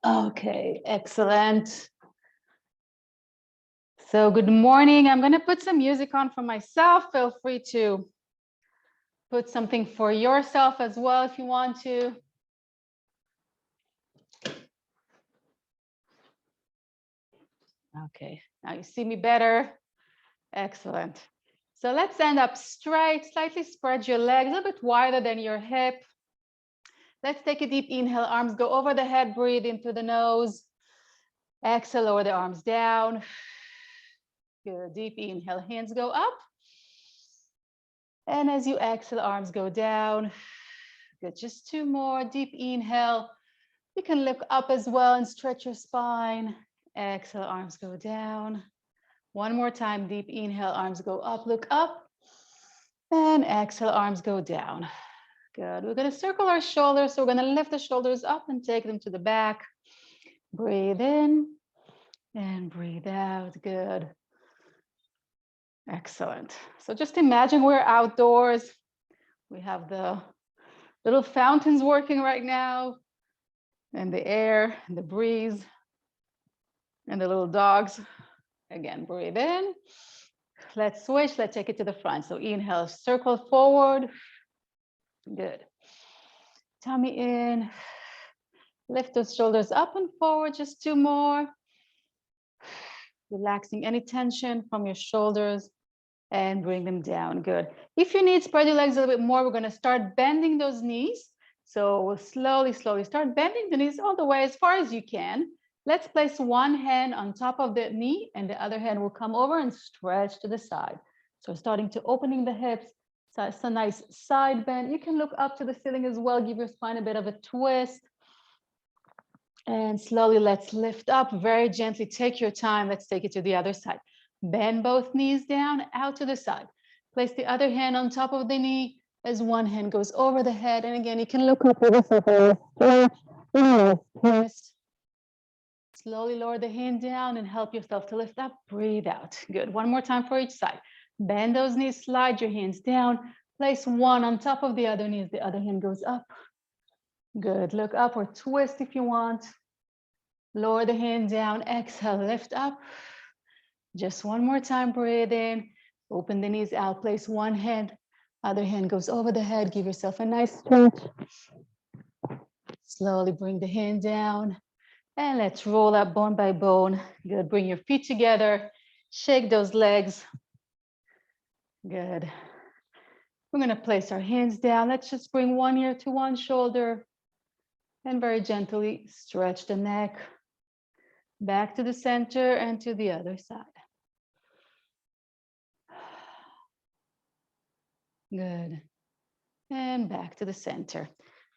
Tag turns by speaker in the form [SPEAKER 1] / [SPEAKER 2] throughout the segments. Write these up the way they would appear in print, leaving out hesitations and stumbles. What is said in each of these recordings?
[SPEAKER 1] Okay, excellent. So good morning. I'm going to put some music on for myself. Feel free to put something for yourself as well if you want to. Okay, now you see me better. Excellent. So let's stand up straight, slightly spread your legs a little bit wider than your hip. Let's take a deep inhale, arms go over the head, breathe in through the nose. Exhale, lower the arms down. Good, deep inhale, hands go up. And as you exhale, arms go down. Good, just two more, deep inhale. You can look up as well and stretch your spine. Exhale, arms go down. One more time, deep inhale, arms go up, look up. And exhale, arms go down. Good, we're gonna circle our shoulders. So we're gonna lift the shoulders up and take them to the back. Breathe in and breathe out, good. Excellent. So just imagine we're outdoors. We have the little fountains working right now, and the air, and the breeze, and the little dogs. Again, breathe in. Let's switch. Let's take it to the front. So inhale, circle forward. Good. Tummy in. Lift those shoulders up and forward. Just two more. Relaxing any tension from your shoulders and bring them down. Good. If you need, spread your legs a little bit more. We're going to start bending those knees. So we'll slowly start bending the knees all the way as far as you can. Let's place one hand on top of the knee and the other hand will come over and stretch to the side. So starting to opening the hips. So it's a nice side bend. You can look up to the ceiling as well. Give your spine a bit of a twist. And slowly let's lift up very gently. Take your time. Let's take it to the other side. Bend both knees down, out to the side. Place the other hand on top of the knee as one hand goes over the head. And again, you can look up with a twist. Slowly lower the hand down and help yourself to lift up. Breathe out. Good. One more time for each side. Bend those knees, slide your hands down. Place one on top of the other knee as the other hand goes up. Good. Look up or twist if you want. Lower the hand down. Exhale, lift up. Just one more time. Breathe in. Open the knees out. Place one hand. Other hand goes over the head. Give yourself a nice stretch. Slowly bring the hand down. And let's roll up bone by bone. Good. Bring your feet together. Shake those legs. Good. We're going to place our hands down. Let's just bring one ear to one shoulder. And very gently stretch the neck. Back to the center and to the other side. Good. And back to the center.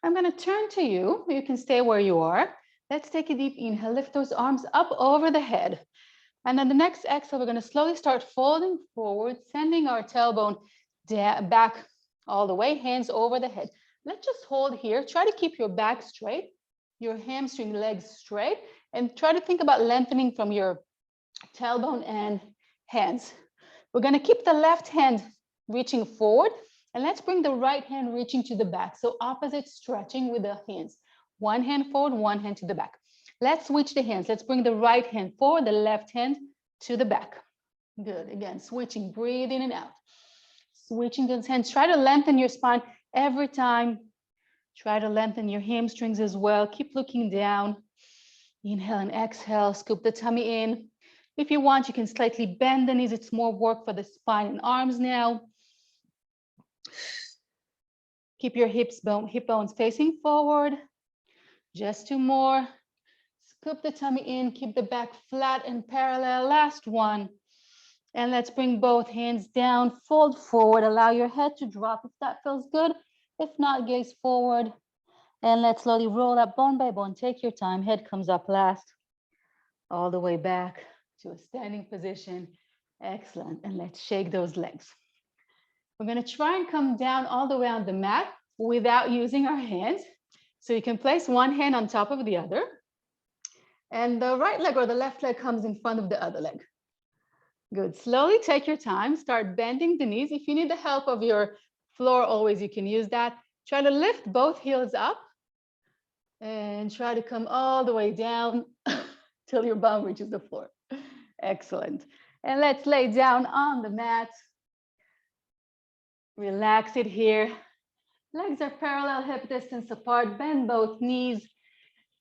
[SPEAKER 1] I'm going to turn to you. You can stay where you are. Let's take a deep inhale. Lift those arms up over the head. And then the next exhale, we're going to slowly start folding forward, sending our tailbone back all the way, hands over the head. Let's just hold here. Try to keep your back straight, your hamstring legs straight, and try to think about lengthening from your tailbone and hands. We're going to keep the left hand reaching forward, and let's bring the right hand reaching to the back. So opposite stretching with the hands. One hand forward, one hand to the back. Let's switch the hands. Let's bring the right hand forward, the left hand to the back. Good. Again, switching, breathe in and out. Switching those hands. Try to lengthen your spine every time. Try to lengthen your hamstrings as well. Keep looking down. Inhale and exhale. Scoop the tummy in. If you want, you can slightly bend the knees. It's more work for the spine and arms now. Keep your hip bones facing forward. Just two more. Scoop the tummy in. Keep the back flat and parallel. Last one. And let's bring both hands down. Fold forward. Allow your head to drop if that feels good. If not, gaze forward. And let's slowly roll up bone by bone. Take your time. Head comes up last. All the way back to a standing position. Excellent. And let's shake those legs. We're going to try and come down all the way on the mat without using our hands. So you can place one hand on top of the other. And the right leg or the left leg comes in front of the other leg. Good. Slowly take your time. Start bending the knees. If you need the help of your floor, always you can use that. Try to lift both heels up. And And try to come all the way down till your bum reaches the floor. Excellent. And let's lay down on the mat. Relax it here. Legs are parallel, hip distance apart. Bend both knees.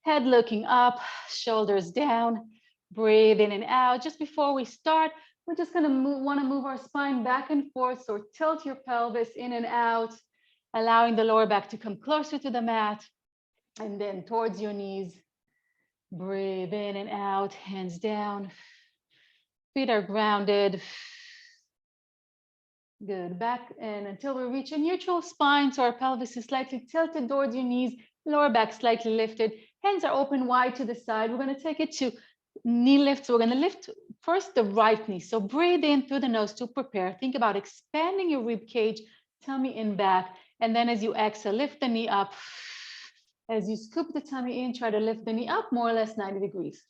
[SPEAKER 1] Head looking up, shoulders down. Breathe in and out. Just before we start, we're just going to want to move our spine back and forth. So tilt your pelvis in and out, allowing the lower back to come closer to the mat. And then towards your knees. Breathe in and out, hands down. Feet are grounded. Good, back and until we reach a neutral spine, so our pelvis is slightly tilted towards your knees, lower back slightly lifted, hands are open wide to the side. We're going to take it to knee lift. So we're going to lift first the right knee. So breathe in through the nose to prepare. Think about expanding your rib cage, tummy in back, and then as you exhale, lift the knee up. As you scoop the tummy in, try to lift the knee up more or less 90 degrees.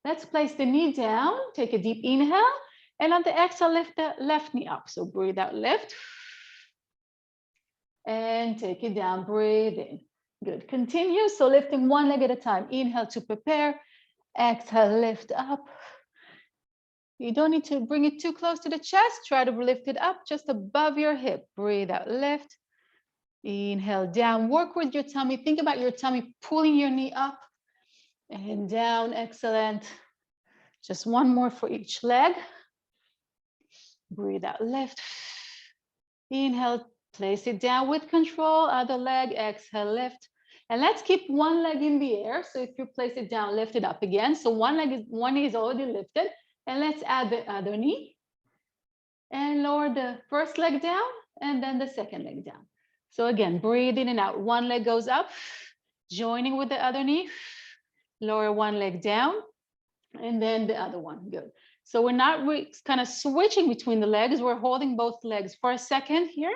[SPEAKER 1] Let's place the knee down, take a deep inhale, and on the exhale, lift the left knee up. So breathe out, lift, and take it down, breathe in. Good, continue. So lifting one leg at a time. Inhale to prepare, exhale, lift up. You don't need to bring it too close to the chest. Try to lift it up just above your hip. Breathe out, lift. Inhale down, work with your tummy. Think about your tummy pulling your knee up and down. Excellent. Just one more for each leg. Breathe out, lift. Inhale, place it down with control. Other leg, exhale, lift. And let's keep one leg in the air. So if you place it down, lift it up again. So one knee is already lifted. And let's add the other knee. And lower the first leg down and then the second leg down. So again, breathe in and out. One leg goes up, joining with the other knee. Lower one leg down, and then the other one. Good. So we're not kind of switching between the legs. We're holding both legs for a second here,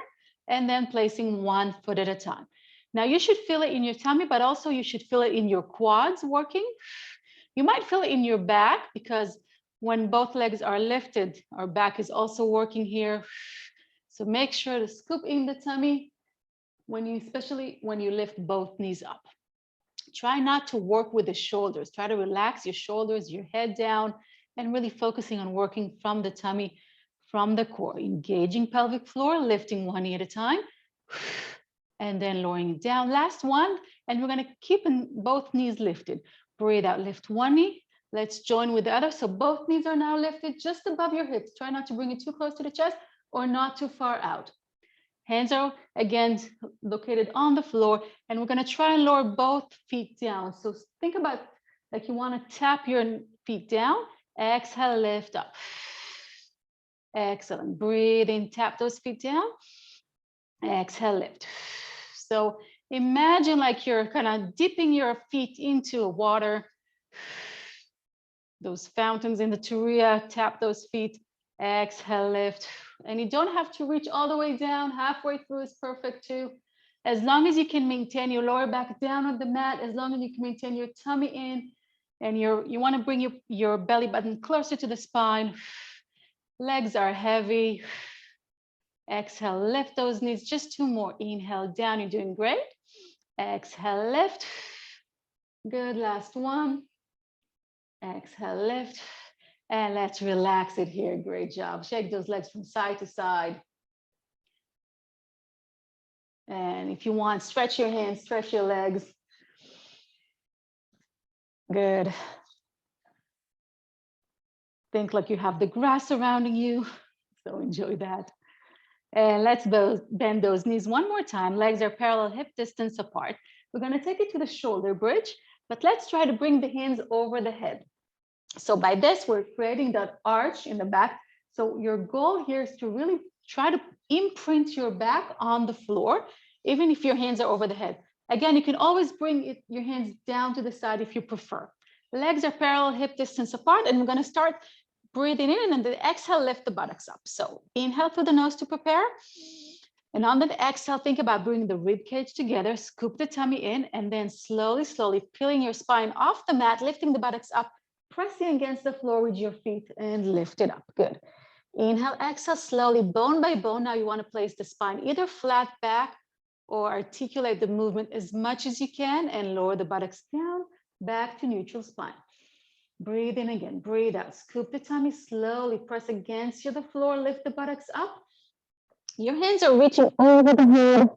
[SPEAKER 1] and then placing one foot at a time. Now you should feel it in your tummy, but also you should feel it in your quads working. You might feel it in your back because when both legs are lifted, our back is also working here. So make sure to scoop in the tummy. Especially when you lift both knees up. Try not to work with the shoulders. Try to relax your shoulders, your head down, and really focusing on working from the tummy, from the core. Engaging pelvic floor, lifting one knee at a time, and then lowering it down. Last one, and we're going to keep both knees lifted. Breathe out, lift one knee. Let's join with the other. So both knees are now lifted just above your hips. Try not to bring it too close to the chest or not too far out. Hands are again located on the floor, and we're going to try and lower both feet down. So think about like you want to tap your feet down. Exhale, lift up. Excellent. Breathe in, tap those feet down. Exhale, lift. So imagine like you're kind of dipping your feet into water. Those fountains in the Turia, tap those feet. Exhale, lift. And you don't have to reach all the way down. Halfway through is perfect too. As long as you can maintain your lower back down on the mat, as long as you can maintain your tummy in, and you want to bring your belly button closer to the spine. Legs are heavy. Exhale, lift those knees. Just two more. Inhale down, you're doing great. Exhale, lift. Good, last one. Exhale, lift. And let's relax it here. Great job. Shake those legs from side to side. And if you want, stretch your hands, stretch your legs. Good. Think like you have the grass surrounding you. So enjoy that. And let's bend those knees one more time. Legs are parallel, hip distance apart. We're going to take it to the shoulder bridge, but let's try to bring the hands over the head. So by this, we're creating that arch in the back. So your goal here is to really try to imprint your back on the floor, even if your hands are over the head. Again, you can always bring your hands down to the side if you prefer. Legs are parallel, hip distance apart, and we're going to start breathing in, and then the exhale, lift the buttocks up. So inhale through the nose to prepare. And on the exhale, think about bringing the rib cage together, scoop the tummy in, and then slowly, slowly peeling your spine off the mat, lifting the buttocks up, pressing against the floor with your feet and lift it up. Good. Inhale, exhale, slowly, bone by bone. Now you want to place the spine either flat back or articulate the movement as much as you can and lower the buttocks down. Back to neutral spine. Breathe in again, breathe out. Scoop the tummy slowly, press against the floor, lift the buttocks up. Your hands are reaching over the head.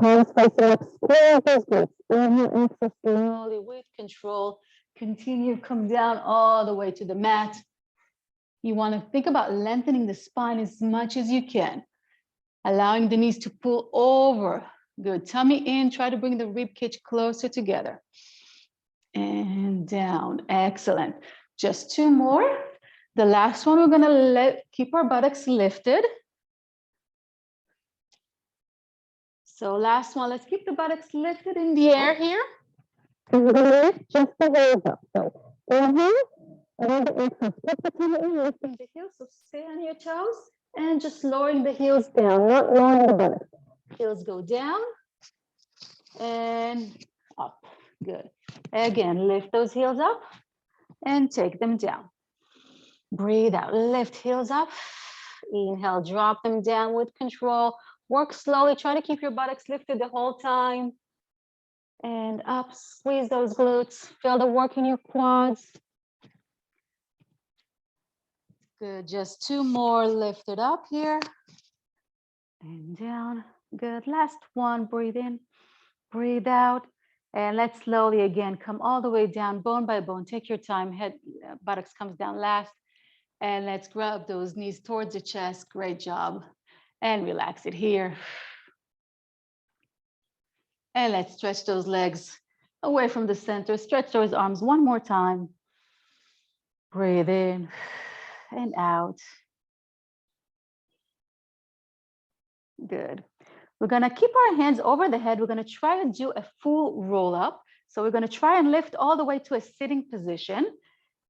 [SPEAKER 1] Palms facing up, square those glutes. Inhale, exhale slowly with control. Continue, come down all the way to the mat. You want to think about lengthening the spine as much as you can, allowing the knees to pull over. Good. Tummy in. Try to bring the rib cage closer together. And down. Excellent. Just two more. The last one, we're going to keep our buttocks lifted. So last one, let's keep the buttocks lifted in the air here. And we're going to lift just the heels up. So inhale. And then exhale, flip the tummy in, lifting the heels, so stay on your toes, and just lowering the heels down, not lowering the buttocks. Heels go down and up. Good. Again, lift those heels up and take them down. Breathe out, lift heels up. Inhale, drop them down with control. Work slowly, try to keep your buttocks lifted the whole time. And up, squeeze those glutes, feel the work in your quads. Good, just two more, lift it up here and down. Good, last one, breathe in, breathe out. And let's slowly again, come all the way down, bone by bone, take your time, head, buttocks comes down last. And let's grab those knees towards the chest, great job. And relax it here. And let's stretch those legs away from the center, stretch those arms one more time. Breathe in and out. Good. We're going to keep our hands over the head. We're going to try to do a full roll up. So we're going to try and lift all the way to a sitting position.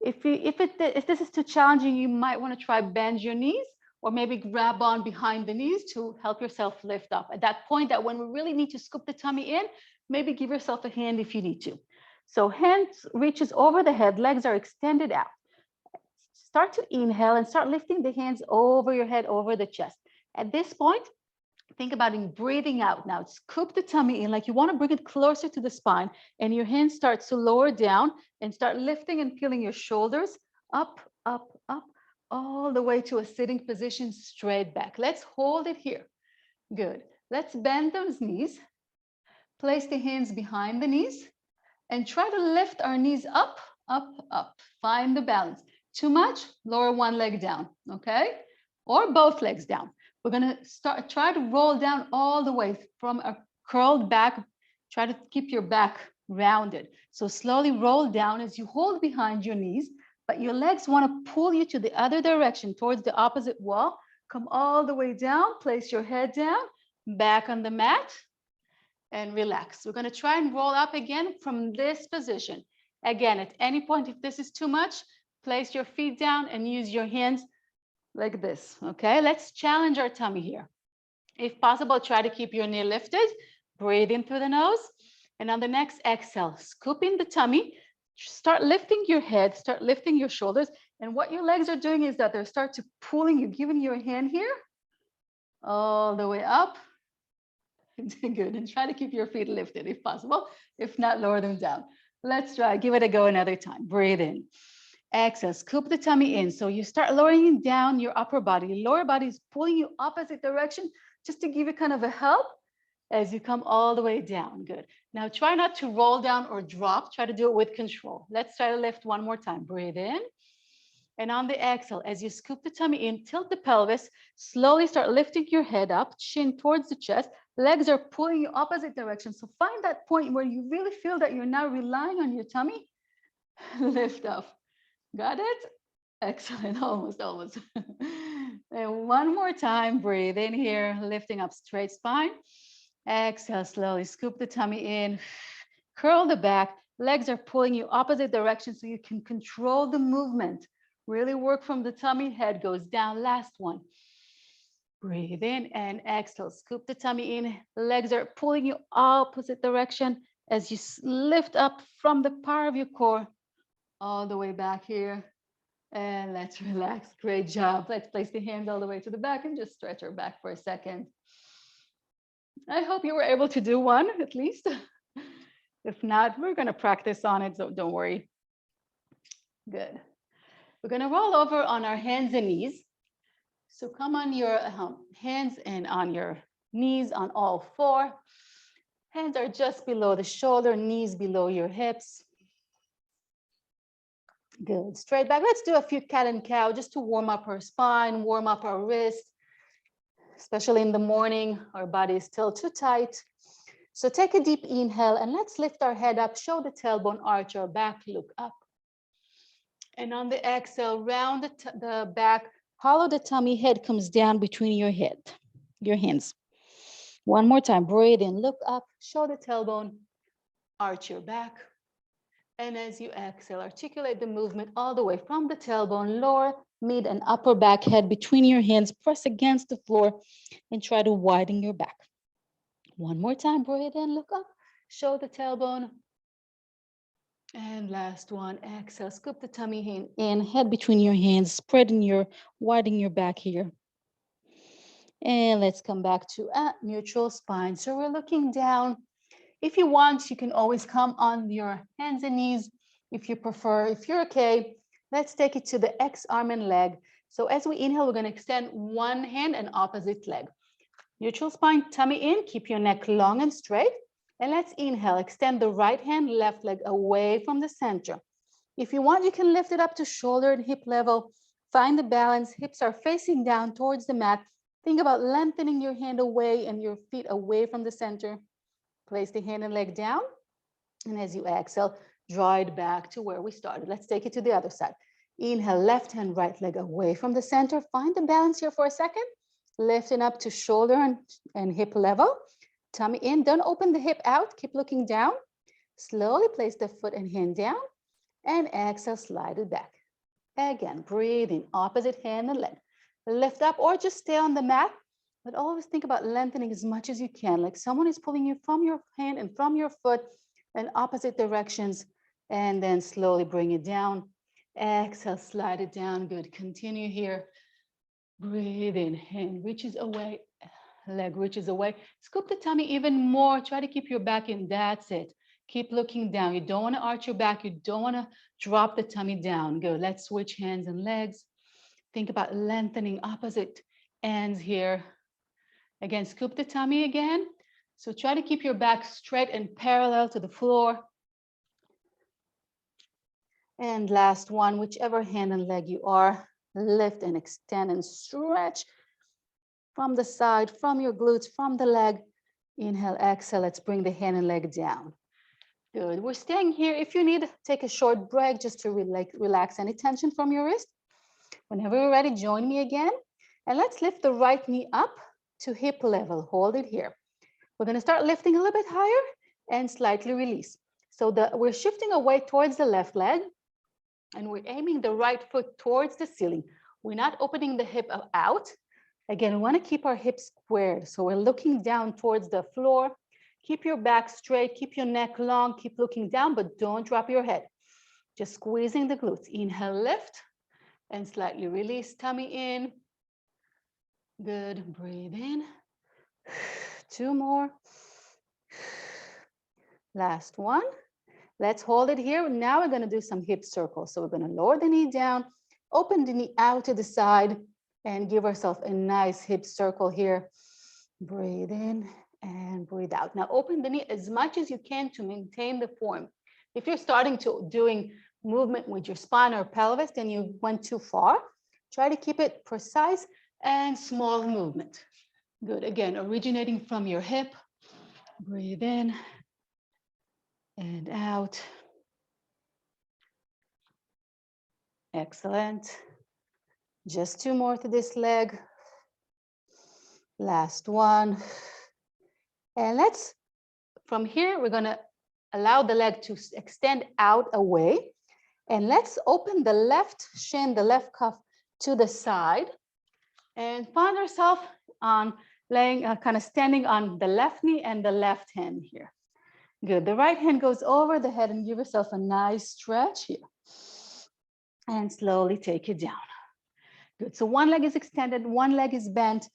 [SPEAKER 1] If this is too challenging, you might want to try bend your knees or maybe grab on behind the knees to help yourself lift up. At that point, that when we really need to scoop the tummy in, maybe give yourself a hand if you need to. So hands reaches over the head, legs are extended out. Start to inhale and start lifting the hands over your head, over the chest. At this point, think about breathing out now. Scoop the tummy in like you want to bring it closer to the spine, and your hands start to lower down and start lifting and peeling your shoulders up, up, up, all the way to a sitting position, straight back. Let's hold it here. Good. Let's bend those knees. Place the hands behind the knees and try to lift our knees up, up, up. Find the balance. Too much, lower one leg down, okay? Or both legs down. We're going to try to roll down all the way from a curled back. Try to keep your back rounded. So slowly roll down as you hold behind your knees, but your legs want to pull you to the other direction towards the opposite wall. Come all the way down, place your head down, back on the mat, and relax. We're going to try and roll up again from this position. Again, at any point, if this is too much, place your feet down and use your hands like this, okay? Let's challenge our tummy here. If possible, try to keep your knee lifted. Breathe in through the nose. And on the next exhale, scoop in the tummy. Start lifting your head, start lifting your shoulders. And what your legs are doing is that they start to pulling you, giving you a hand here, all the way up. Good, and try to keep your feet lifted if possible. If not, lower them down. Let's try, give it a go another time. Breathe in. Exhale, scoop the tummy in. So you start lowering down your upper body. Lower body is pulling you opposite direction just to give you kind of a help as you come all the way down. Good. Now try not to roll down or drop. Try to do it with control. Let's try to lift one more time. Breathe in. And on the exhale, as you scoop the tummy in, tilt the pelvis, slowly start lifting your head up, chin towards the chest. Legs are pulling you opposite direction. So find that point where you really feel that you're now relying on your tummy. Lift up. Got it? Excellent, almost. And one more time, breathe in here, lifting up straight spine. Exhale, slowly scoop the tummy in, curl the back. Legs are pulling you opposite direction so you can control the movement. Really work from the tummy, head goes down. Last one. Breathe in and exhale, scoop the tummy in. Legs are pulling you opposite direction as you lift up from the power of your core all the way back here. And let's relax. Great job. Let's place the hands all the way to the back and just stretch our back for a second. I hope you were able to do one at least. If not, we're going to practice on it, so don't worry. Good. We're going to roll over on our hands and knees. So come on your hands and on your knees on all four. Hands are just below the shoulder, knees below your hips. Good. Straight back. Let's do a few cat and cow just to warm up our spine, warm up our wrist. Especially in the morning, our body is still too tight. So take a deep inhale and let's lift our head up, show the tailbone, arch our back, look up. And on the exhale, round the back, hollow the tummy, head comes down between your hands. One more time, breathe in, look up, show the tailbone, arch your back. And as you exhale, articulate the movement all the way from the tailbone, lower, mid, and upper back, head between your hands, press against the floor, and try to widen your back. One more time, breathe in, look up, show the tailbone. And last one, exhale, scoop the tummy in, head between your hands, widening your back here. And let's come back to a neutral spine. So we're looking down. If you want, you can always come on your hands and knees if you prefer. If you're okay, let's take it to the X arm and leg. So as we inhale, we're going to extend one hand and opposite leg. Neutral spine, tummy in, keep your neck long and straight. And let's inhale, extend the right hand, left leg away from the center. If you want, you can lift it up to shoulder and hip level. Find the balance, hips are facing down towards the mat. Think about lengthening your hand away and your feet away from the center. Place the hand and leg down. And as you exhale, draw it back to where we started. Let's take it to the other side. Inhale, left hand, right leg away from the center. Find the balance here for a second. Lifting up to shoulder and hip level. Tummy in, don't open the hip out. Keep looking down. Slowly place the foot and hand down. And exhale, slide it back. Again, breathe in, opposite hand and leg. Lift up or just stay on the mat. But always think about lengthening as much as you can, like someone is pulling you from your hand and from your foot in opposite directions, and then slowly bring it down. Exhale, slide it down. Good. Continue here. Breathe in, hand reaches away, leg reaches away. Scoop the tummy even more. Try to keep your back in. That's it. Keep looking down. You don't want to arch your back. You don't want to drop the tummy down. Good. Let's switch hands and legs. Think about lengthening opposite ends here. Again, scoop the tummy again. So try to keep your back straight and parallel to the floor. And last one, whichever hand and leg you are, lift and extend and stretch from the side, from your glutes, from the leg. Inhale, exhale. Let's bring the hand and leg down. Good. We're staying here. If you need, take a short break just to relax any tension from your wrist. Whenever you're ready, join me again. And let's lift the right knee up to hip level. Hold it here. We're going to start lifting a little bit higher and slightly release. So we're shifting away towards the left leg and we're aiming the right foot towards the ceiling. We're not opening the hip out. Again, we want to keep our hips squared. So we're looking down towards the floor. Keep your back straight, keep your neck long, keep looking down, but don't drop your head. Just squeezing the glutes. Inhale, lift and slightly release, tummy in. Good, breathe in. 2 more. Last one. Let's hold it here. Now we're going to do some hip circles. So we're going to lower the knee down, open the knee out to the side, and give ourselves a nice hip circle here. Breathe in and breathe out. Now open the knee as much as you can to maintain the form. If you're starting to doing movement with your spine or pelvis, then you went too far. Try to keep it precise and small movement. Good. Again, originating from your hip. Breathe in and out. Excellent. Just 2 more to this leg. Last one. And from here, we're going to allow the leg to extend out away. And let's open the left shin, the left cuff to the side. And find ourselves on laying, kind of standing on the left knee and the left hand here. Good. The right hand goes over the head and give yourself a nice stretch here. And slowly take it down. Good. So one leg is extended, one leg is bent,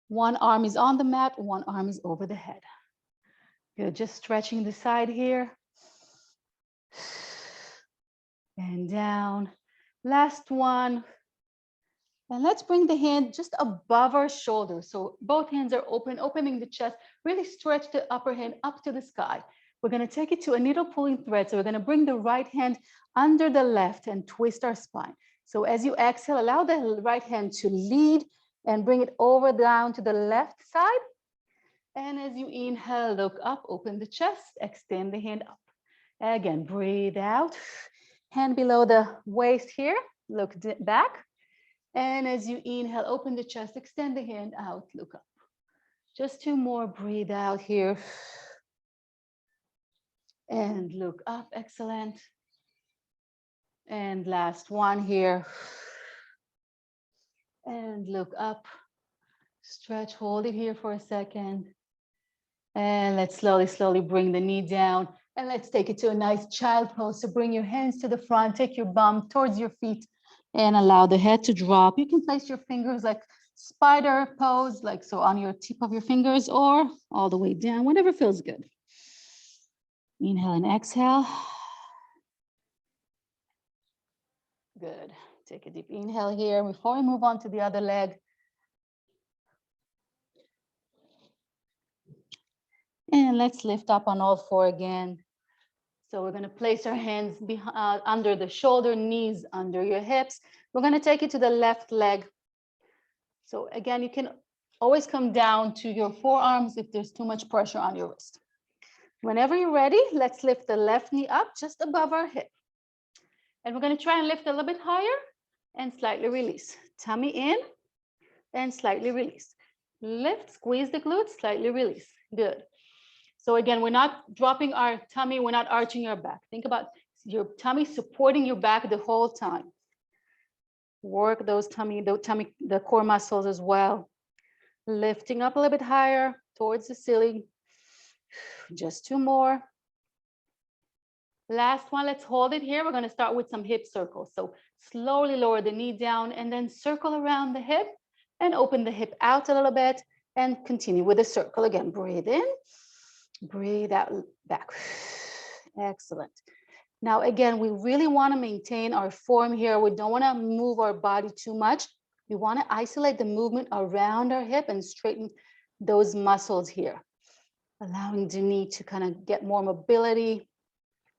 [SPEAKER 1] one arm is on the mat, one arm is over the head. Good. Just stretching the side here. And down. Last one. And let's bring the hand just above our shoulders. So both hands are open, opening the chest. Really stretch the upper hand up to the sky. We're going to take it to a needle pulling thread. So we're going to bring the right hand under the left and twist our spine. So as you exhale, allow the right hand to lead and bring it over down to the left side. And as you inhale, look up, open the chest, extend the hand up. Again, breathe out. Hand below the waist here, look back. And as you inhale, open the chest, extend the hand out, look up. Just two more, breathe out here. And look up, excellent. And last one here. And look up, stretch, hold it here for a second. And let's slowly bring the knee down. And let's take it to a nice child pose. So bring your hands to the front, take your bum towards your feet and allow the head to drop. You can place your fingers like spider pose, like so on your tip of your fingers or all the way down, whatever feels good. Inhale and exhale. Good. Take a deep inhale here before we move on to the other leg. And let's lift up on all four again. So we're going to place our hands behind, under the shoulder, knees under your hips. We're going to take it to the left leg. So again, you can always come down to your forearms if there's too much pressure on your wrist. Whenever you're ready, let's lift the left knee up just above our hip. And we're going to try and lift a little bit higher and slightly release. Tummy in and slightly release. Lift, squeeze the glutes, slightly release. Good. So again, we're not dropping our tummy, we're not arching our back. Think about your tummy supporting your back the whole time. Work those the core muscles as well. Lifting up a little bit higher towards the ceiling. Just two more. Last one, let's hold it here. We're going to start with some hip circles. So slowly lower the knee down and then circle around the hip and open the hip out a little bit and continue with the circle. Again, breathe in. Breathe out, back. Excellent. Now, again, we really want to maintain our form here. We don't want to move our body too much. We want to isolate the movement around our hip and straighten those muscles here, allowing the knee to kind of get more mobility.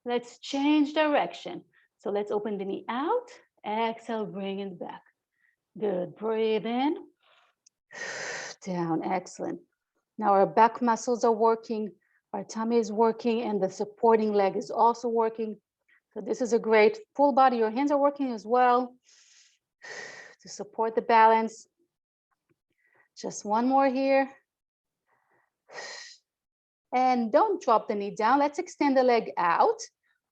[SPEAKER 1] Let's change direction. So let's open the knee out. Exhale, bring it back. Good. Breathe in. Down. Excellent. Now our back muscles are working. Our tummy is working and the supporting leg is also working. So this is a great full body. Your hands are working as well to support the balance. Just one more here. And don't drop the knee down. Let's extend the leg out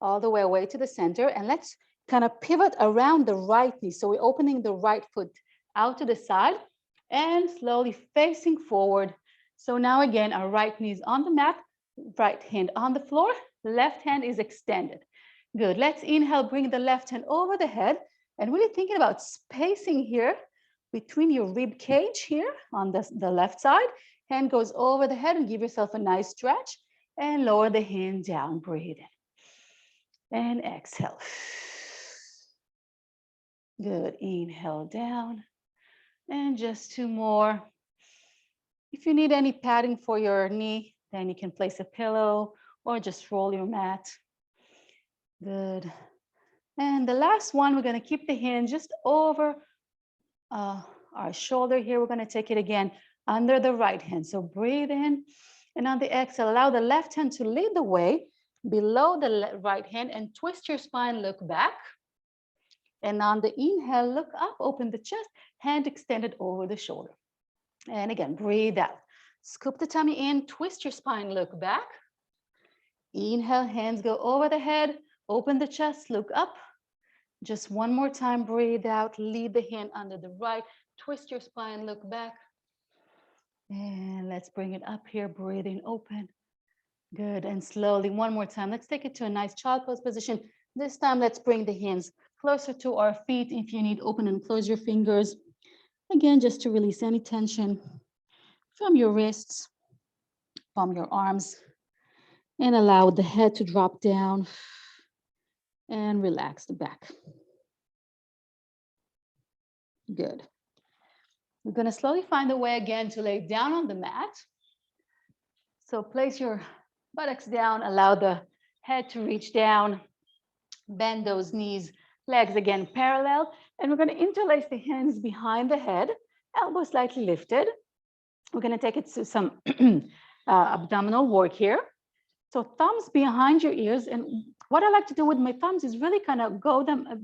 [SPEAKER 1] all the way away to the center. And let's kind of pivot around the right knee. So we're opening the right foot out to the side and slowly facing forward. So now again, our right knee is on the mat. Right hand on the floor, left hand is extended. Good. Let's inhale, bring the left hand over the head and really thinking about spacing here between your rib cage here on the left side. Hand goes over the head and give yourself a nice stretch and lower the hand down. Breathe in and exhale. Good. Inhale down and just two more. If you need any padding for your knee, then you can place a pillow or just roll your mat. Good. And the last one, we're going to keep the hand just over our shoulder here. We're going to take it again under the right hand. So breathe in and on the exhale, allow the left hand to lead the way below the right hand and twist your spine, look back. And on the inhale, look up, open the chest, hand extended over the shoulder. And again, breathe out. Scoop the tummy in, twist your spine, look back. Inhale, hands go over the head, open the chest, look up. Just one more time, breathe out, lead the hand under the right, twist your spine, look back. And let's bring it up here, breathing open. Good, and slowly, one more time. Let's take it to a nice child pose position. This time, let's bring the hands closer to our feet. If you need, open and close your fingers. Again, just to release any tension from your wrists, from your arms, and allow the head to drop down. and relax the back. Good. We're going to slowly find a way again to lay down on the mat. So place your buttocks down, allow the head to reach down, bend those knees, legs again parallel, and we're going to interlace the hands behind the head, elbows slightly lifted. We're going to take it to some abdominal work here. So thumbs behind your ears, and what I like to do with my thumbs is really kind of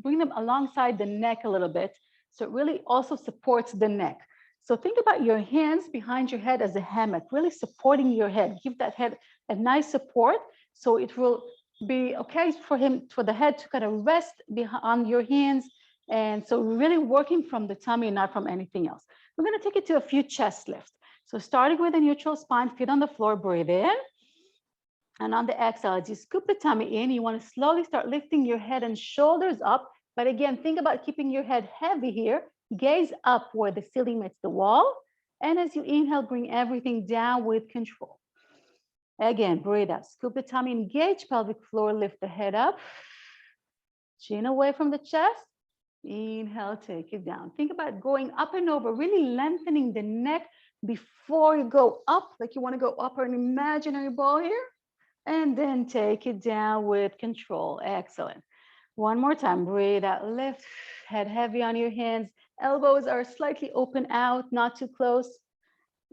[SPEAKER 1] bring them alongside the neck a little bit, so it really also supports the neck. So think about your hands behind your head as a hammock, really supporting your head. Give that head a nice support, so it will be okay for the head to kind of rest on your hands. And so really working from the tummy, not from anything else. We're going to take it to a few chest lifts. So starting with a neutral spine, feet on the floor, breathe in. And on the exhale, as you scoop the tummy in, you want to slowly start lifting your head and shoulders up. But again, think about keeping your head heavy here. Gaze up where the ceiling meets the wall. And as you inhale, bring everything down with control. Again, breathe out. Scoop the tummy, engage pelvic floor, lift the head up. Chin away from the chest. Inhale, take it down. Think about going up and over, really lengthening the neck before you go up, like you want to go up an imaginary ball here. And then take it down with control. Excellent. One more time. Breathe out, lift, head heavy on your hands. Elbows are slightly open out, not too close.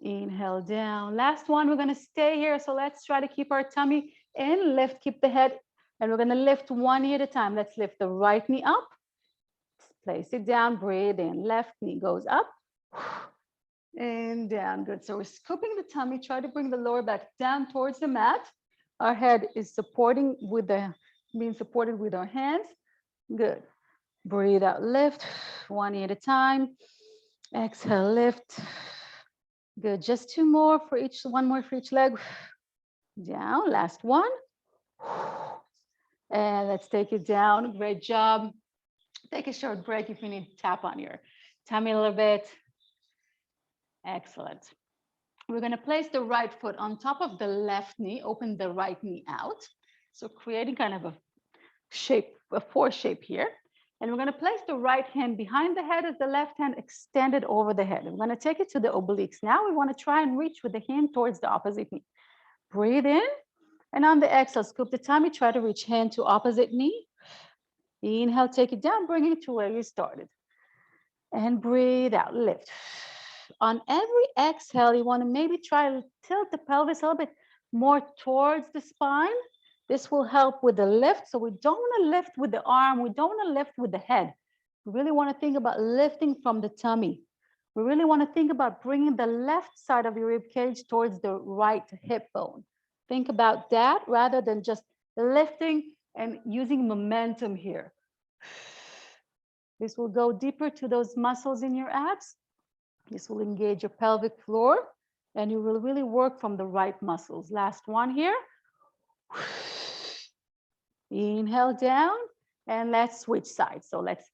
[SPEAKER 1] Inhale down. Last one, we're going to stay here. So let's try to keep our tummy in, lift, keep the head. And we're going to lift one knee at a time. Let's lift the right knee up. Place it down, breathe in. Left knee goes up and down. Good. So we're scooping the tummy. Try to bring the lower back down towards the mat. Our head is being supported with our hands. Good. Breathe out, lift, one knee at a time. Exhale, lift. Good. Just one more for each leg. Down. Last one. And let's take it down. Great job. Take a short break if you need to tap on your tummy a little bit. Excellent. We're going to place the right foot on top of the left knee, open the right knee out. So creating kind of a four shape here. And we're going to place the right hand behind the head as the left hand extended over the head. We're going to take it to the obliques. Now we want to try and reach with the hand towards the opposite knee. Breathe in. And on the exhale, scoop the tummy, try to reach hand to opposite knee. Inhale, take it down, bring it to where you started. And breathe out, lift. On every exhale, you want to maybe try to tilt the pelvis a little bit more towards the spine. This will help with the lift. So we don't want to lift with the arm. We don't want to lift with the head. We really want to think about lifting from the tummy. We really want to think about bringing the left side of your rib cage towards the right hip bone. Think about that rather than just lifting and using momentum here. This will go deeper to those muscles in your abs. This will engage your pelvic floor, and you will really work from the right muscles. Last one here. Inhale down, and let's switch sides. So let's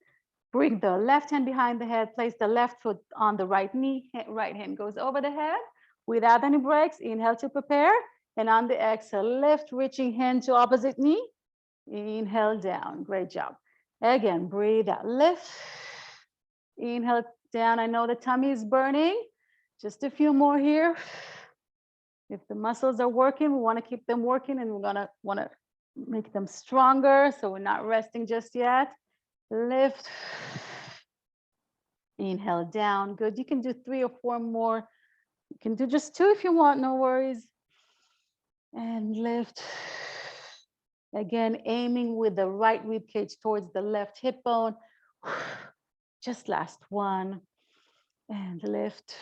[SPEAKER 1] bring the left hand behind the head, place the left foot on the right knee, right hand goes over the head. Without any breaks, inhale to prepare, and on the exhale, lift, reaching hand to opposite knee. Inhale down, great job. Again, breathe out, lift. Inhale down. I know the tummy is burning. Just a few more here. If the muscles are working, we want to keep them working, and we're gonna want to make them stronger. So we're not resting just yet. Lift. Inhale down. Good. You can do 3 or 4 more. You can do just 2 if you want, no worries. And lift. Again, aiming with the right rib cage towards the left hip bone. Just last one. And lift.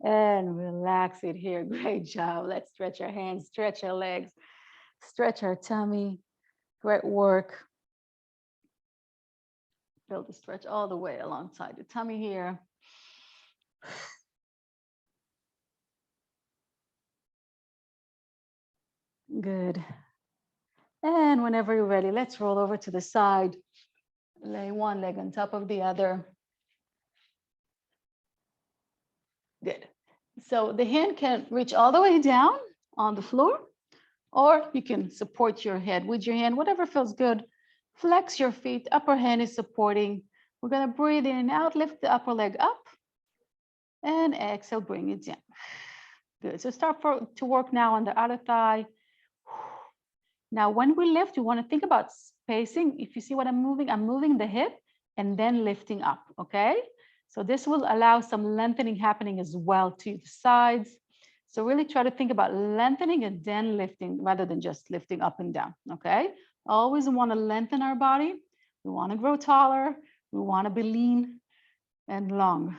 [SPEAKER 1] And relax it here. Great job. Let's stretch our hands, stretch our legs, stretch our tummy. Great work. Feel the stretch all the way alongside the tummy here. Good. And whenever you're ready, let's roll over to the side. Lay one leg on top of the other. Good. So the hand can reach all the way down on the floor, Or you can support your head with your hand, whatever feels good. Flex your feet, upper hand is supporting. We're gonna breathe in and out, lift the upper leg up, and exhale, bring it down. Good, so start to work now on the outer thigh. Now, when we lift, you wanna think about spacing. If you see what I'm moving the hip and then lifting up, okay? So this will allow some lengthening happening as well to the sides. So really try to think about lengthening and then lifting rather than just lifting up and down, okay? Always want to lengthen our body. We want to grow taller. We want to be lean and long.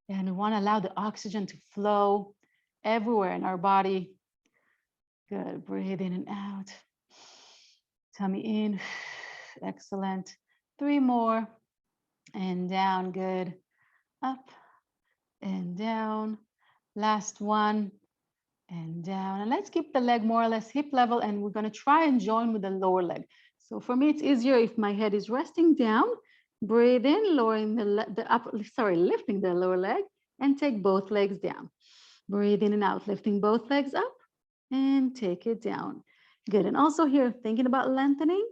[SPEAKER 1] And we want to allow the oxygen to flow everywhere in our body. Good, breathe in and out. Tummy in, excellent. 3 more, and down, good. Up and down. Last one, and down. And let's keep the leg more or less hip level, and we're gonna try and join with the lower leg. So for me, it's easier if my head is resting down. Breathe in, lowering lifting the lower leg, and take both legs down. Breathe in and out, lifting both legs up, and take it down. Good, and also here, thinking about lengthening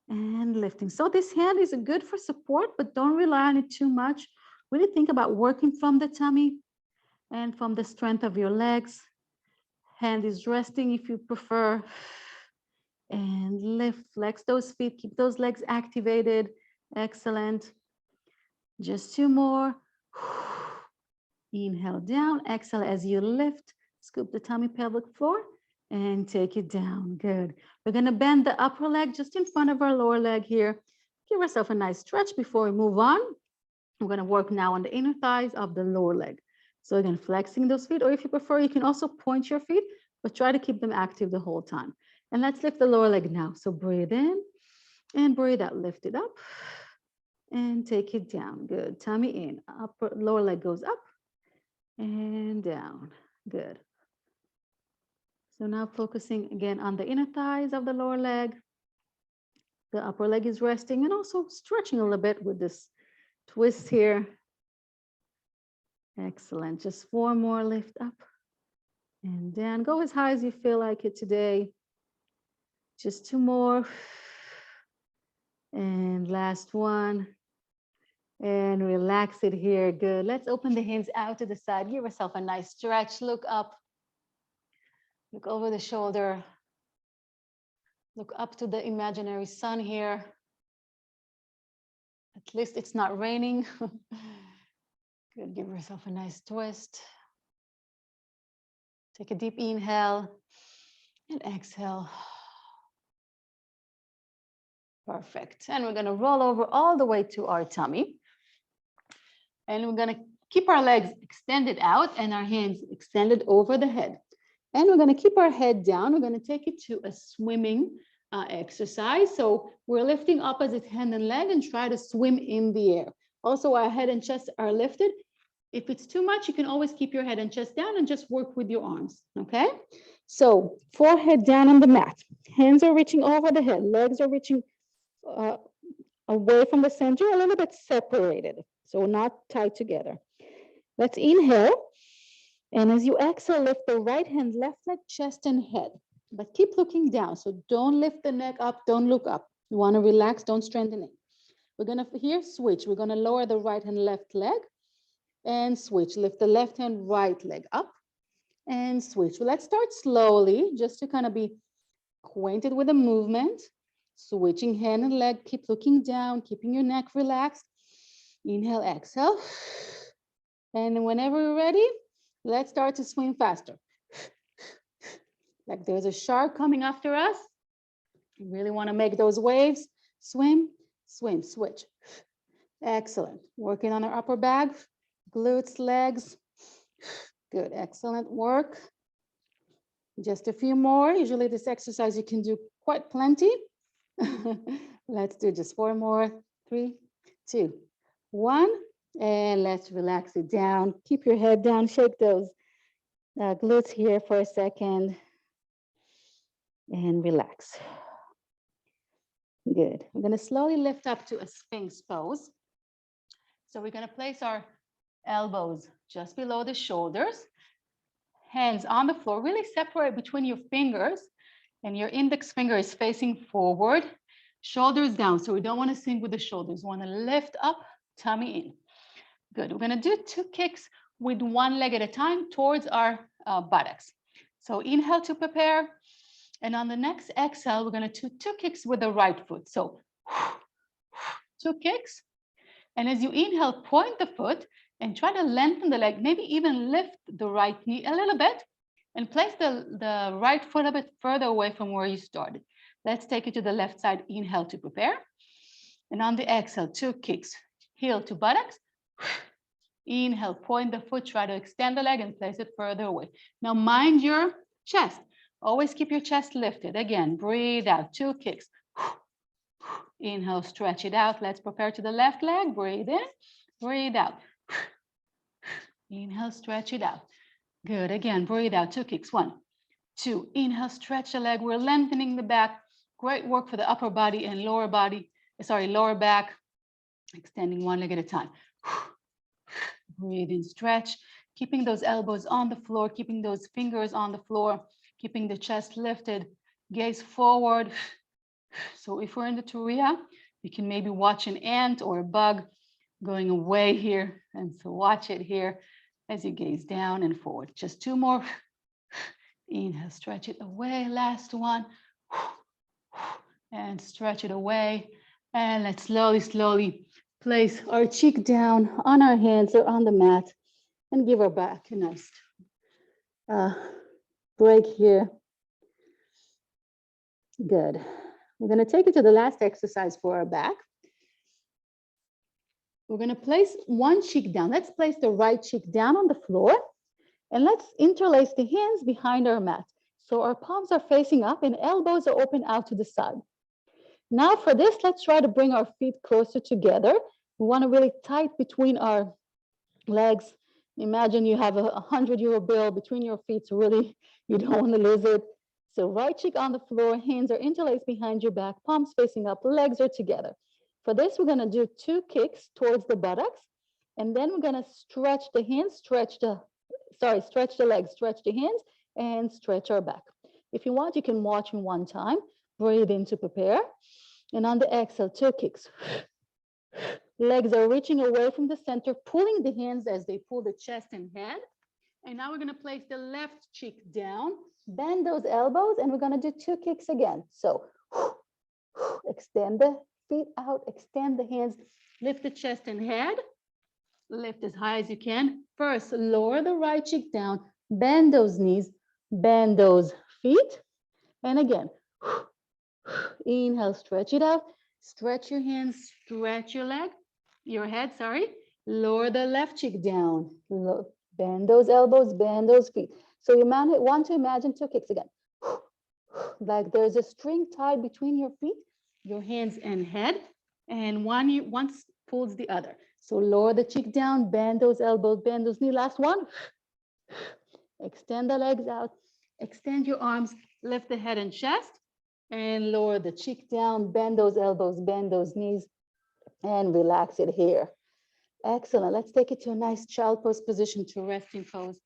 [SPEAKER 1] and lifting. So this hand is good for support, but don't rely on it too much. Really think about working from the tummy and from the strength of your legs. Hand is resting if you prefer. And lift, flex those feet, keep those legs activated. Excellent. Just 2 more. Inhale down, exhale as you lift, scoop the tummy pelvic floor and take it down. Good. We're gonna bend the upper leg just in front of our lower leg here. Give yourself a nice stretch before we move on. We're gonna work now on the inner thighs of the lower leg. So again, flexing those feet, or if you prefer, you can also point your feet, but try to keep them active the whole time. And let's lift the lower leg now. So breathe in and breathe out, lift it up and take it down. Good, tummy in, lower leg goes up and down, good. So now focusing again on the inner thighs of the lower leg. The upper leg is resting and also stretching a little bit with this twist here. Excellent. Just 4 more, lift up and down. Go as high as you feel like it today. Just 2 more. And last one. And relax it here. Good. Let's open the hands out to the side. Give yourself a nice stretch. Look up. Look over the shoulder. Look up to the imaginary sun here. At least it's not raining. Good, give yourself a nice twist. Take a deep inhale and exhale. Perfect. And we're gonna roll over all the way to our tummy. And we're gonna keep our legs extended out and our hands extended over the head. And we're gonna keep our head down. We're gonna take it to a swimming exercise. So we're lifting opposite hand and leg and try to swim in the air. Also, our head and chest are lifted. If it's too much, you can always keep your head and chest down and just work with your arms, okay? So forehead down on the mat. Hands are reaching over the head. Legs are reaching away from the center, a little bit separated. So not tied together. Let's inhale. And as you exhale, lift the right hand, left leg, chest and head. But keep looking down. So don't lift the neck up, don't look up. You want to relax, don't strengthen it. We're going to here switch. We're going to lower the right hand, left leg and switch. Lift the left hand, right leg up and switch. Well, let's start slowly just to kind of be acquainted with the movement. Switching hand and leg, keep looking down, keeping your neck relaxed. Inhale, exhale. And whenever you're ready, let's start to swim faster. Like there's a shark coming after us. You really want to make those waves. Swim, swim, switch. Excellent. Working on our upper back, glutes, legs. Good, excellent work. Just a few more. Usually this exercise you can do quite plenty. Let's do just 4 more. 3, 2, 1. And let's relax it down. Keep your head down. Shake those glutes here for a second. And relax. Good. We're going to slowly lift up to a Sphinx pose. So we're going to place our elbows just below the shoulders. Hands on the floor. Really separate between your fingers. and your index finger is facing forward, shoulders down. So we don't want to sink with the shoulders. We want to lift up, tummy in. Good. We're going to do 2 kicks with one leg at a time towards our buttocks. So inhale to prepare. And on the next exhale, we're going to do 2 kicks with the right foot. So 2 kicks. And as you inhale, point the foot and try to lengthen the leg, maybe even lift the right knee a little bit and place the right foot a bit further away from where you started. Let's take it to the left side. Inhale to prepare. And on the exhale, 2 kicks, heel to buttocks. Inhale, point the foot, try to extend the leg and place it further away. Now mind your chest. Always keep your chest lifted. Again, breathe out, 2 kicks. Inhale, stretch it out. Let's prepare to the left leg. Breathe in, breathe out. Inhale, stretch it out. Good. Again, breathe out. 2 kicks. 1, 2. Inhale, stretch the leg. We're lengthening the back. Great work for the upper body and lower body. Sorry, lower back. Extending one leg at a time. Breathe in, stretch. Keeping those elbows on the floor, keeping those fingers on the floor, keeping the chest lifted. Gaze forward. So if we're in the Turiya, you can maybe watch an ant or a bug going away here. And so watch it here as you gaze down and forward. Just 2 more. Inhale, stretch it away. Last one. And stretch it away. And let's slowly, slowly place our cheek down on our hands or on the mat and give our back a nice break here. Good. We're going to take it to the last exercise for our back. We're going to place one cheek down. Let's place the right cheek down on the floor and let's interlace the hands behind our mat. So our palms are facing up and elbows are open out to the side. Now for this, let's try to bring our feet closer together. We want to really tight between our legs. Imagine you have a 100-euro bill between your feet, so really you don't want to lose it. So right cheek on the floor, hands are interlaced behind your back, palms facing up, legs are together. For this, we're going to do 2 kicks towards the buttocks, and then we're going to stretch the hands, stretch the legs, stretch the hands, and stretch our back. If you want, you can watch me one time. Breathe in to prepare. And on the exhale, 2 kicks. Legs are reaching away from the center, pulling the hands as they pull the chest and head. And now we're going to place the left cheek down, bend those elbows, and we're going to do 2 kicks again. So extend the feet out, extend the hands, lift the chest and head, lift as high as you can. First, lower the right cheek down, bend those knees, bend those feet. And again, inhale, stretch it out, stretch your hands, stretch your leg, your head, sorry. Lower the left cheek down, bend those elbows, bend those feet. So you want to imagine 2 kicks again. Like there's a string tied between your feet, your hands and head, and one pulls the other. So lower the cheek down, bend those elbows, bend those knees. Last one. Extend the legs out, extend your arms, lift the head and chest, and lower the cheek down, bend those elbows, bend those knees, and relax it here. Excellent. Let's take it to a nice child pose position, to resting pose.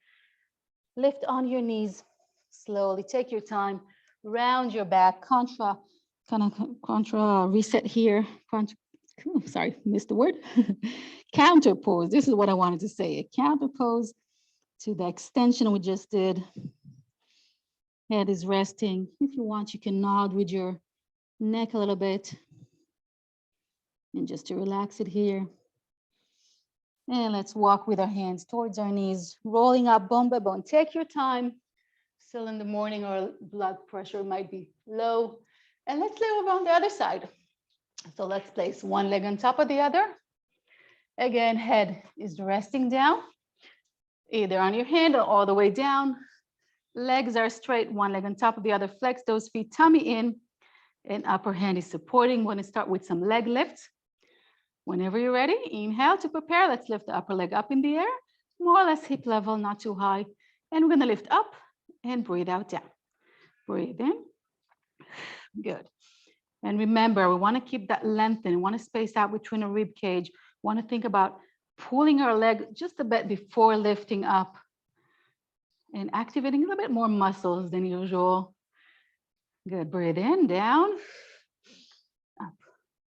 [SPEAKER 1] Lift on your knees slowly. Take your time. Round your back. Contra reset here. Sorry, missed the word. Counter pose. This is what I wanted to say. A counter pose to the extension we just did. Head is resting. If you want, you can nod with your neck a little bit. And just to relax it here. And let's walk with our hands towards our knees, rolling up bone by bone. Take your time. Still in the morning, or blood pressure might be low. And let's lay over on the other side. So let's place one leg on top of the other. Again, head is resting down, either on your hand or all the way down. Legs are straight, one leg on top of the other. Flex those feet, tummy in, and upper hand is supporting. We're going to start with some leg lifts. Whenever you're ready, inhale to prepare. Let's lift the upper leg up in the air, more or less hip level, not too high. And we're going to lift up and breathe out down. Breathe in. Good. And remember, we want to keep that lengthen. We want to space out between a rib cage. We want to think about pulling our leg just a bit before lifting up and activating a little bit more muscles than usual. Good, breathe in, down, up,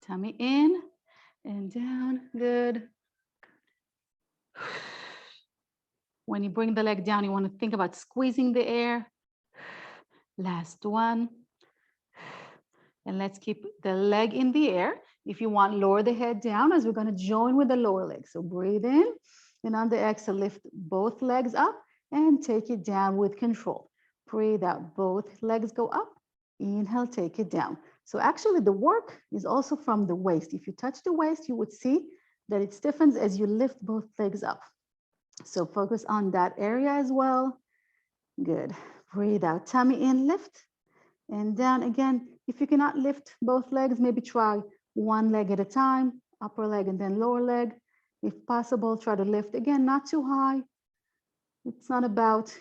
[SPEAKER 1] tummy in and down, good. When you bring the leg down, you want to think about squeezing the air. Last one. And let's keep the leg in the air. If you want, lower the head down as we're going to join with the lower leg. So breathe in and on the exhale, lift both legs up and take it down with control. Breathe out, both legs go up. Inhale, take it down. So actually the work is also from the waist. If you touch the waist, you would see that it stiffens as you lift both legs up. So focus on that area as well. Good. Breathe out, tummy in, lift and down again. If you cannot lift both legs, maybe try one leg at a time, upper leg and then lower leg. If possible, try to lift again, not too high. It's not about,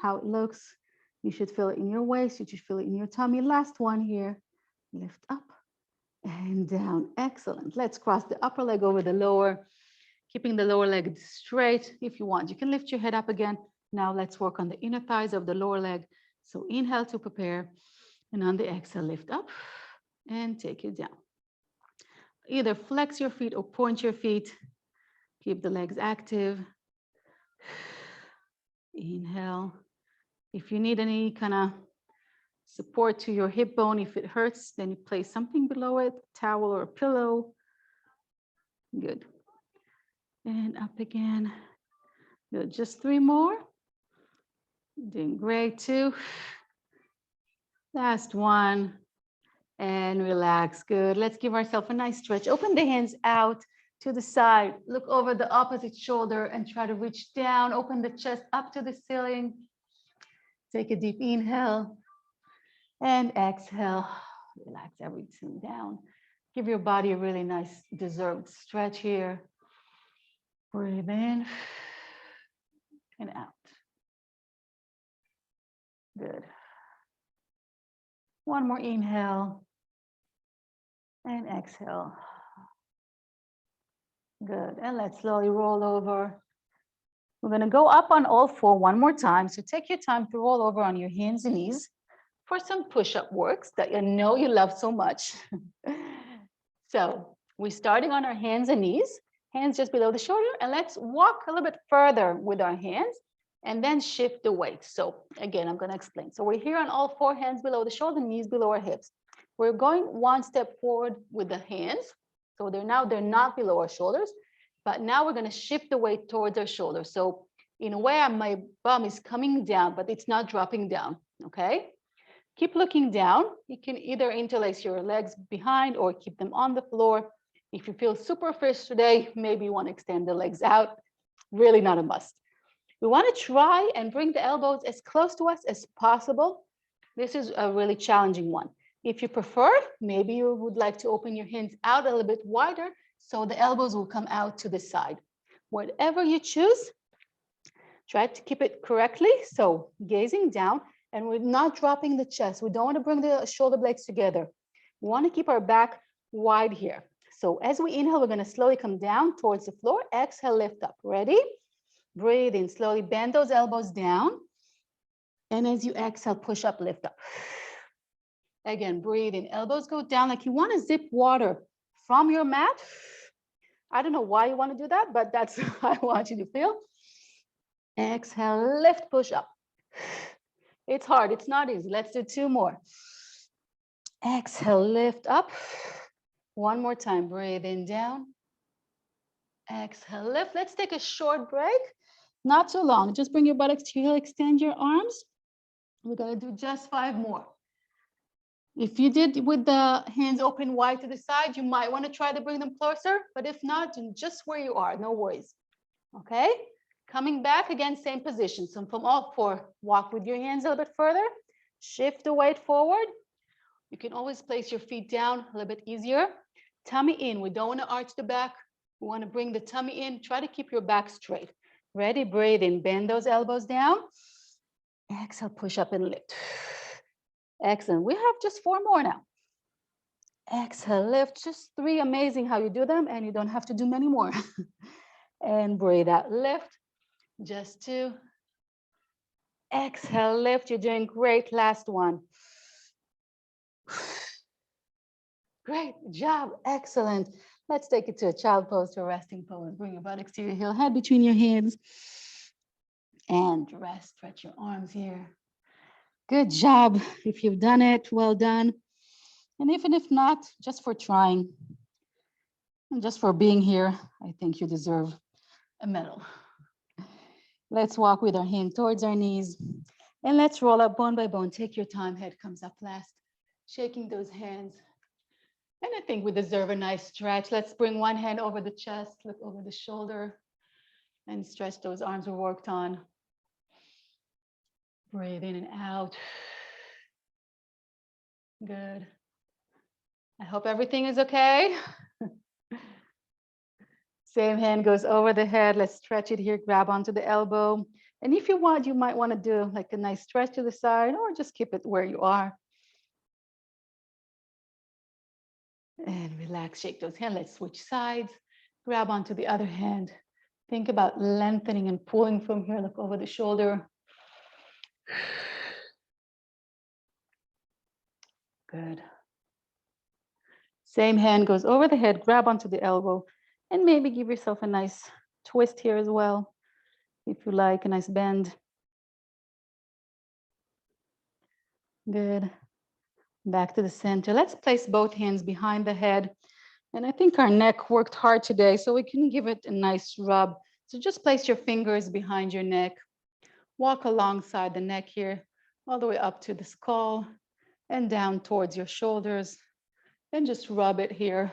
[SPEAKER 1] how it looks. You should feel it in your waist. You should feel it in your tummy. Last one here. Lift up and down. Excellent. Let's cross the upper leg over the lower, keeping the lower leg straight. If you want, you can lift your head up again. Now let's work on the inner thighs of the lower leg. So inhale to prepare. And on the exhale, lift up and take it down. Either flex your feet or point your feet. Keep the legs active. Inhale. If you need any kind of support to your hip bone, if it hurts, then you place something below it, a towel or a pillow. Good. And up again. Good. Just 3 more. Doing great, 2. Last one. And relax. Good. Let's give ourselves a nice stretch. Open the hands out to the side. Look over the opposite shoulder and try to reach down. Open the chest up to the ceiling. Take a deep inhale and exhale. Relax everything down. Give your body a really nice deserved stretch here. Breathe in and out. Good. One more inhale and exhale. Good. And let's slowly roll over. We're going to go up on all 4 one more time. So take your time to roll over on your hands and knees for some push-up works that I know you love so much. So we're starting on our hands and knees, hands just below the shoulder, and let's walk a little bit further with our hands and then shift the weight. So again, I'm going to explain. So we're here on all 4, hands below the shoulder, knees below our hips. We're going one step forward with the hands. So they're not below our shoulders, but now we're going to shift the weight towards our shoulders. So in a way, my bum is coming down, but it's not dropping down, okay? Keep looking down. You can either interlace your legs behind or keep them on the floor. If you feel super fresh today, maybe you want to extend the legs out. Really not a must. We want to try and bring the elbows as close to us as possible. This is a really challenging one. If you prefer, maybe you would like to open your hands out a little bit wider so the elbows will come out to the side. Whatever you choose, try to keep it correctly. So gazing down, and we're not dropping the chest. We don't want to bring the shoulder blades together. We want to keep our back wide here. So as we inhale, we're going to slowly come down towards the floor. Exhale, lift up. Ready? Breathe in, slowly bend those elbows down. And as you exhale, push up, lift up. Again, breathe in, elbows go down like you want to zip water from your mat. I don't know why you want to do that, but that's how I want you to feel. Exhale, lift, push up. It's hard, it's not easy. Let's do 2 more. Exhale, lift up. One more time, breathe in, down. Exhale, lift. Let's take a short break. Not too long, just bring your buttocks to your heel, extend your arms. We're gonna do just 5 more. If you did with the hands open wide to the side, you might want to try to bring them closer, but if not, just where you are, no worries. Okay, coming back again, same position. So from all 4, walk with your hands a little bit further, shift the weight forward. You can always place your feet down a little bit easier. Tummy in, we don't want to arch the back. We want to bring the tummy in, try to keep your back straight. Ready, breathe in, bend those elbows down. Exhale, push up and lift. Excellent. We have just 4 more now. Exhale, lift. Just 3. Amazing how you do them, and you don't have to do many more. And breathe out, lift. Just 2. Exhale, lift. You're doing great. Last one. Great job. Excellent. Let's take it to a child pose, to a resting pose. Bring your buttocks to your heel, head between your hands. And rest. Stretch your arms here. Good job. If you've done it, well done. And even if not, just for trying and just for being here, I think you deserve a medal. Let's walk with our hand towards our knees. And let's roll up bone by bone. Take your time. Head comes up last. Shaking those hands. And I think we deserve a nice stretch. Let's bring one hand over the chest, look over the shoulder, and stretch those arms we worked on. Breathe in and out. Good. I hope everything is okay. Same hand goes over the head. Let's stretch it here. Grab onto the elbow. And if you want, you might want to do like a nice stretch to the side, or just keep it where you are. And relax, shake those hands. Let's switch sides. Grab onto the other hand. Think about lengthening and pulling from here. Look over the shoulder. Good. Same hand goes over the head, grab onto the elbow, and maybe give yourself a nice twist here as well, if you like, a nice bend. Good. Back to the center. Let's place both hands behind the head. And I think our neck worked hard today, so we can give it a nice rub. So just place your fingers behind your neck. Walk alongside the neck here, all the way up to the skull and down towards your shoulders. And just rub it here,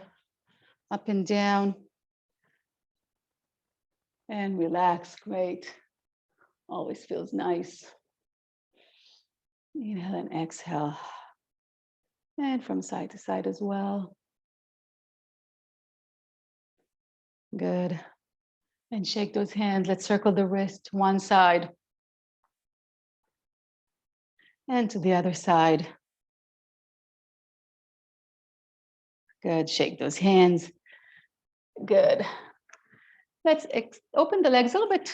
[SPEAKER 1] up and down. And relax, great. Always feels nice. Inhale and exhale. And from side to side as well. Good. And shake those hands. Let's circle the wrist to one side. And to the other side. Good. Shake those hands. Good. Let's open the legs a little bit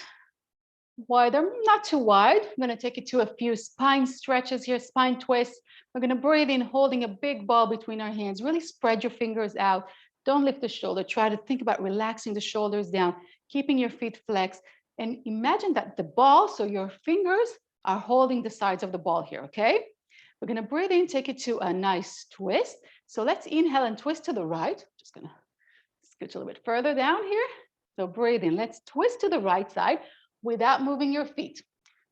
[SPEAKER 1] wider, not too wide. I'm going to take it to a few spine stretches here, spine twists. We're going to breathe in, holding a big ball between our hands. Really spread your fingers out. Don't lift the shoulder. Try to think about relaxing the shoulders down, keeping your feet flexed. And imagine that the ball, so your fingers are holding the sides of the ball here, okay? We're going to breathe in, take it to a nice twist. So let's inhale and twist to the right. Just going to scooch a little bit further down here. So breathe in. Let's twist to the right side without moving your feet.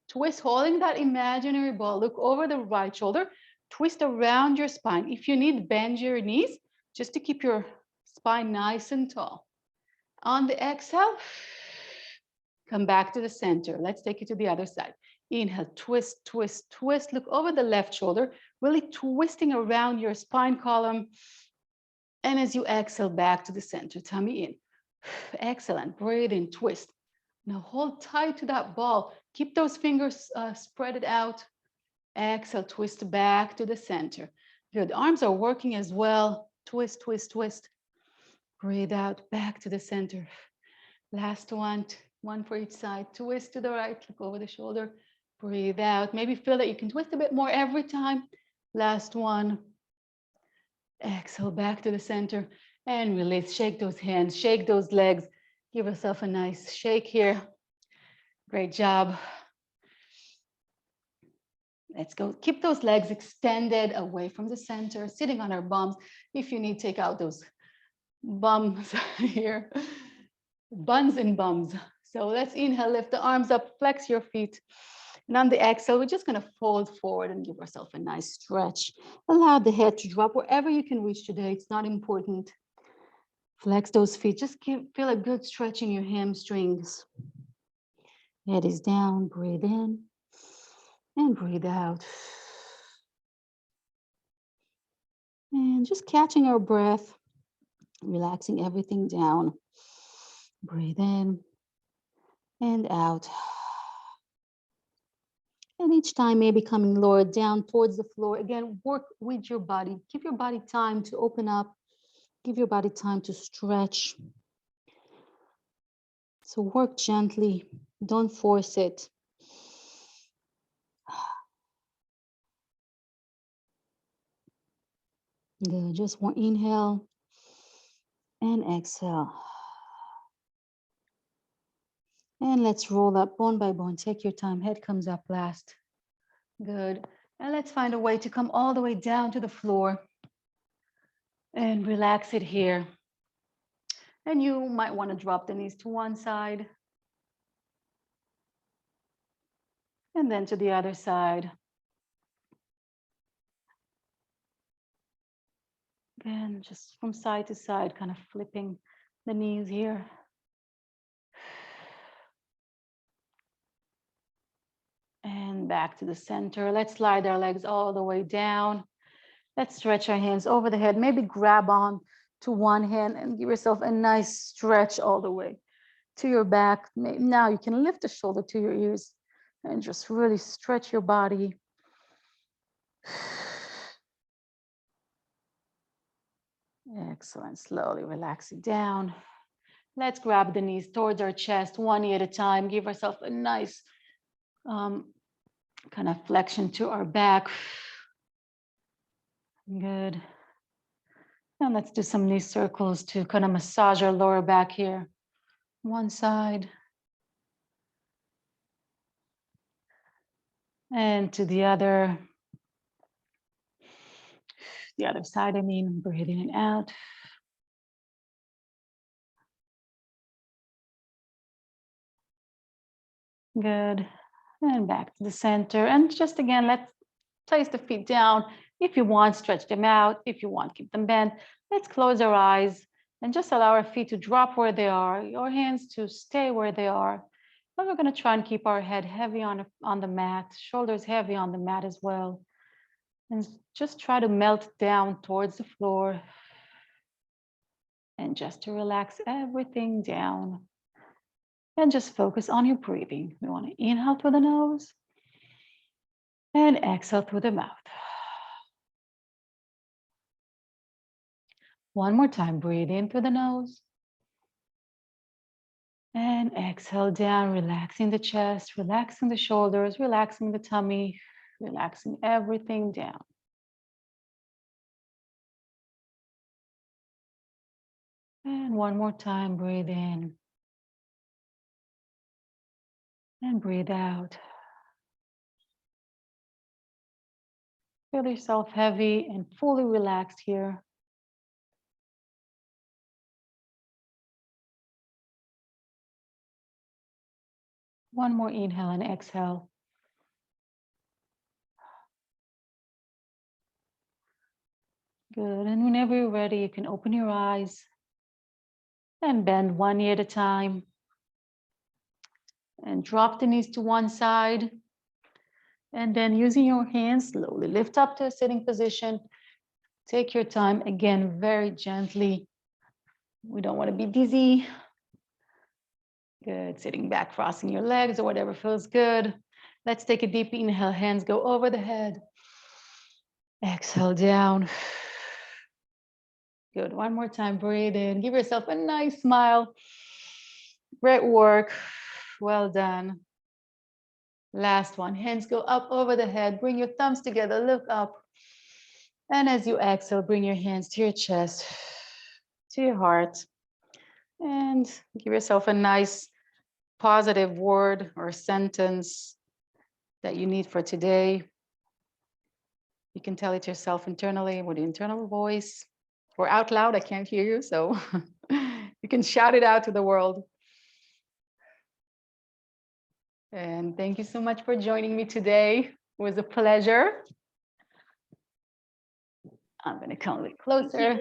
[SPEAKER 1] Twist, holding that imaginary ball. Look over the right shoulder. Twist around your spine. If you need, bend your knees just to keep your spine nice and tall. On the exhale, come back to the center. Let's take it to the other side. Inhale, twist, twist, twist. Look over the left shoulder, really twisting around your spine column. And as you exhale, back to the center, tummy in. Excellent. Breathe in, twist. Now hold tight to that ball. Keep those fingers spread out. Exhale, twist back to the center. Good. Arms are working as well. Twist, twist, twist. Breathe out, back to the center. Last one for each side. Twist to the right, look over the shoulder. Breathe out. Maybe feel that you can twist a bit more every time. Last one. Exhale, back to the center. And release. Shake those hands, shake those legs. Give yourself a nice shake here. Great job. Let's go. Keep those legs extended away from the center, sitting on our bums. If you need, take out those bums here. Buns and bums. So let's inhale, lift the arms up, flex your feet. And on the exhale, we're just going to fold forward and give ourselves a nice stretch. Allow the head to drop wherever you can reach today. It's not important. Flex those feet. Just feel a good stretch in your hamstrings. Head is down. Breathe in and breathe out. And just catching our breath, relaxing everything down. Breathe in and out. And each time maybe coming lower down towards the floor. Again, work with your body. Give your body time to open up. Give your body time to stretch. So work gently. Don't force it. Good. Just one inhale and exhale. And let's roll up bone by bone. Take your time. Head comes up last. Good. And let's find a way to come all the way down to the floor and relax it here. And you might want to drop the knees to one side and then to the other side. Again, just from side to side, kind of flipping the knees here. And back to the center. Let's slide our legs all the way down. Let's stretch our hands over the head. Maybe grab on to one hand and give yourself a nice stretch all the way to your back. Now you can lift the shoulder to your ears and just really stretch your body. Excellent. Slowly relax it down. Let's grab the knees towards our chest, one knee at a time. Give ourselves a nice kind of flexion to our back. Good. And let's do some knee circles to kind of massage our lower back here. One side. And to the other side, I mean, breathe in and out. Good. And back to the center. And just again, let's place the feet down. If you want, stretch them out. If you want, keep them bent. Let's close our eyes and just allow our feet to drop where they are, your hands to stay where they are. But we're going to try and keep our head heavy on the mat, shoulders heavy on the mat as well. And just try to melt down towards the floor. And just to relax everything down. And just focus on your breathing. We want to inhale through the nose and exhale through the mouth. One more time, breathe in through the nose. And exhale down, relaxing the chest, relaxing the shoulders, relaxing the tummy, relaxing everything down. And one more time, breathe in. And breathe out. Feel yourself heavy and fully relaxed here. One more inhale and exhale. Good. And whenever you're ready, you can open your eyes and bend one knee at a time. And drop the knees to one side. And then using your hands, slowly lift up to a sitting position. Take your time, again, very gently. We don't want to be dizzy. Good, sitting back, crossing your legs or whatever feels good. Let's take a deep inhale, hands go over the head. Exhale down. Good, one more time, breathe in. Give yourself a nice smile. Great work, well done. Last one, hands go up over the head. Bring your thumbs together, look up. And as you exhale, bring your hands to your chest, to your heart. And give yourself a nice positive word or sentence that you need for today. You can tell it yourself internally with the internal voice or out loud. I can't hear you, so you can shout it out to the world. And thank you so much for joining me today. It was a pleasure. I'm going to come a bit closer.